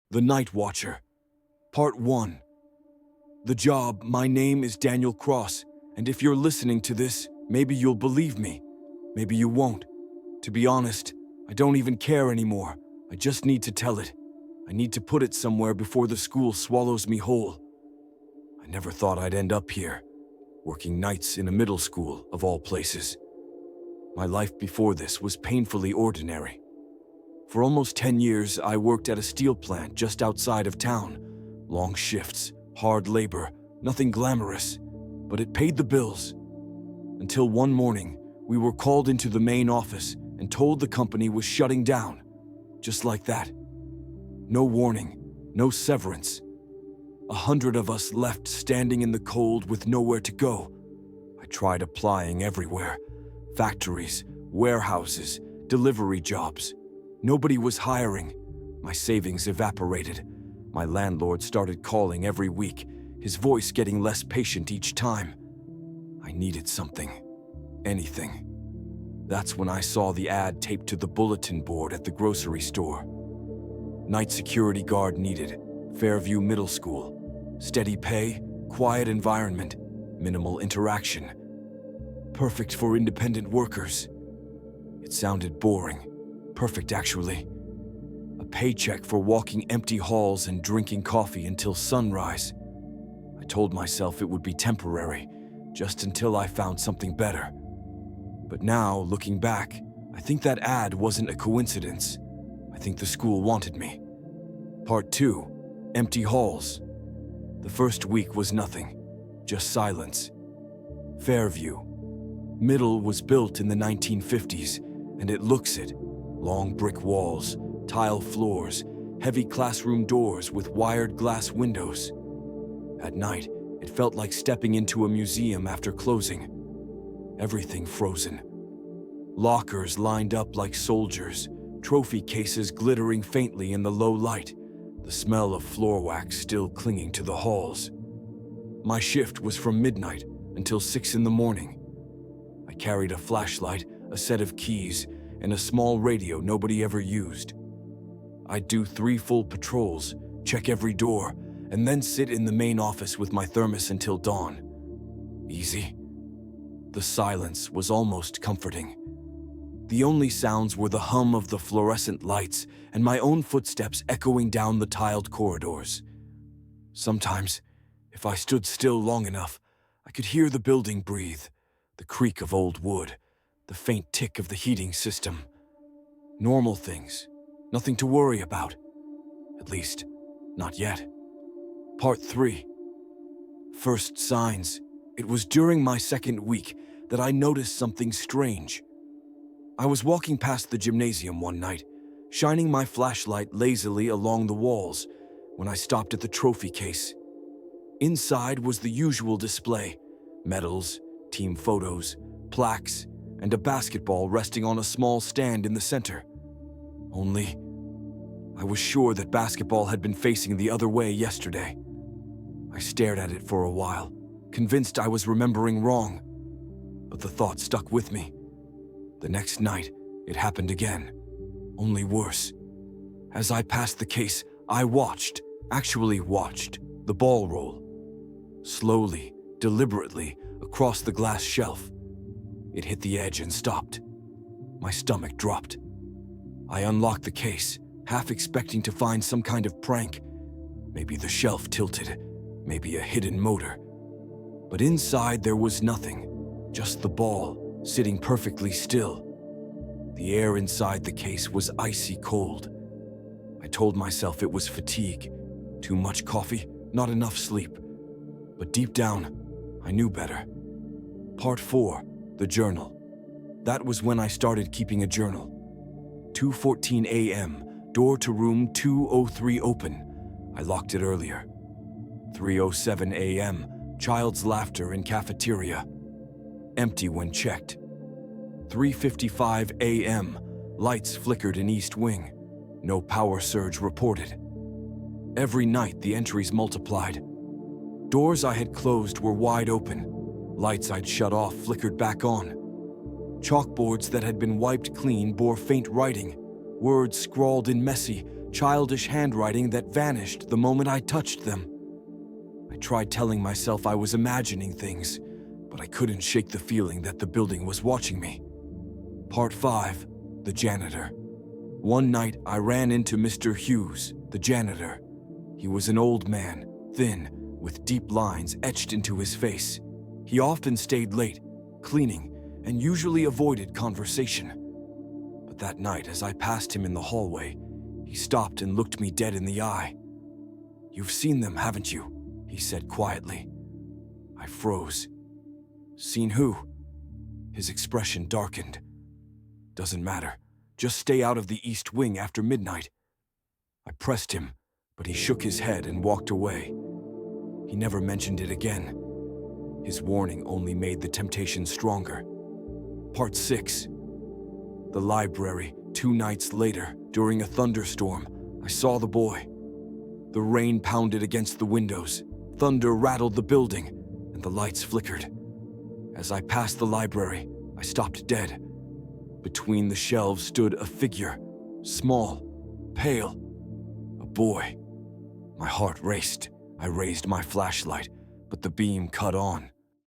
The Night Watcher. Part 1. The job, my name is Daniel Cross, and if you're listening to this, maybe you'll believe me. Maybe you won't. To be honest, I don't even care anymore. I just need to tell it. I need to put it somewhere before the school swallows me whole. I never thought I'd end up here, working nights in a middle school, of all places. My life before this was painfully ordinary. For almost 10 years, I worked at a steel plant just outside of town. Long shifts, hard labor, nothing glamorous, but it paid the bills. Until one morning, we were called into the main office and told the company was shutting down. Just like that. No warning, no severance. 100 of us left standing in the cold with nowhere to go. I tried applying everywhere. Factories, warehouses, delivery jobs. Nobody was hiring. My savings evaporated. My landlord started calling every week, his voice getting less patient each time. I needed something. Anything. That's when I saw the ad taped to the bulletin board at the grocery store. Night security guard needed. Fairview Middle School. Steady pay, quiet environment, minimal interaction. Perfect for independent workers. It sounded boring. Perfect, actually. A paycheck for walking empty halls and drinking coffee until sunrise. I told myself it would be temporary, just until I found something better. But now, looking back, I think that ad wasn't a coincidence. I think the school wanted me. Part 2. Empty halls. The first week was nothing, just silence. Fairview. Middle was built in the 1950s, and it looks it. Long brick walls, tile floors, heavy classroom doors with wired glass windows. At night, it felt like stepping into a museum after closing. Everything frozen. Lockers lined up like soldiers, trophy cases glittering faintly in the low light, the smell of floor wax still clinging to the halls. My shift was from midnight until 6 in the morning. I carried a flashlight, a set of keys, and a small radio nobody ever used. I'd do 3 full patrols, check every door, and then sit in the main office with my thermos until dawn. Easy. The silence was almost comforting. The only sounds were the hum of the fluorescent lights and my own footsteps echoing down the tiled corridors. Sometimes, if I stood still long enough, I could hear the building breathe, the creak of old wood, the faint tick of the heating system. Normal things, nothing to worry about. At least, not yet. Part 3. First signs. It was during my second week that I noticed something strange. I was walking past the gymnasium one night, shining my flashlight lazily along the walls, when I stopped at the trophy case. Inside was the usual display: medals, team photos, plaques, and a basketball resting on a small stand in the center. Only, I was sure that basketball had been facing the other way yesterday. I stared at it for a while, convinced I was remembering wrong. But the thought stuck with me. The next night, it happened again, only worse. As I passed the case, I actually watched, the ball roll. Slowly, deliberately, across the glass shelf. It hit the edge and stopped. My stomach dropped. I unlocked the case, half expecting to find some kind of prank. Maybe the shelf tilted, maybe a hidden motor. But inside there was nothing, just the ball, sitting perfectly still. The air inside the case was icy cold. I told myself it was fatigue, too much coffee, not enough sleep. But deep down, I knew better. Part 4. The journal. That was when I started keeping a journal. 2:14 a.m., door to room 203 open. I locked it earlier. 3:07 a.m., child's laughter in cafeteria. Empty when checked. 3:55 a.m., lights flickered in East Wing. No power surge reported. Every night the entries multiplied. Doors I had closed were wide open. Lights I'd shut off flickered back on. Chalkboards that had been wiped clean bore faint writing, words scrawled in messy, childish handwriting that vanished the moment I touched them. I tried telling myself I was imagining things, but I couldn't shake the feeling that the building was watching me. Part 5. The Janitor. One night, I ran into Mr. Hughes, the janitor. He was an old man, thin, with deep lines etched into his face. He often stayed late, cleaning, and usually avoided conversation. But that night, as I passed him in the hallway, he stopped and looked me dead in the eye. "You've seen them, haven't you?" he said quietly. I froze. "Seen who?" His expression darkened. "Doesn't matter. Just stay out of the East Wing after midnight." I pressed him, but he shook his head and walked away. He never mentioned it again. His warning only made the temptation stronger. Part 6. The library. 2 nights later, during a thunderstorm, I saw the boy. The rain pounded against the windows, thunder rattled the building, and the lights flickered. As I passed the library, I stopped dead. Between the shelves stood a figure, small, pale, a boy. My heart raced. I raised my flashlight, but the beam cut on.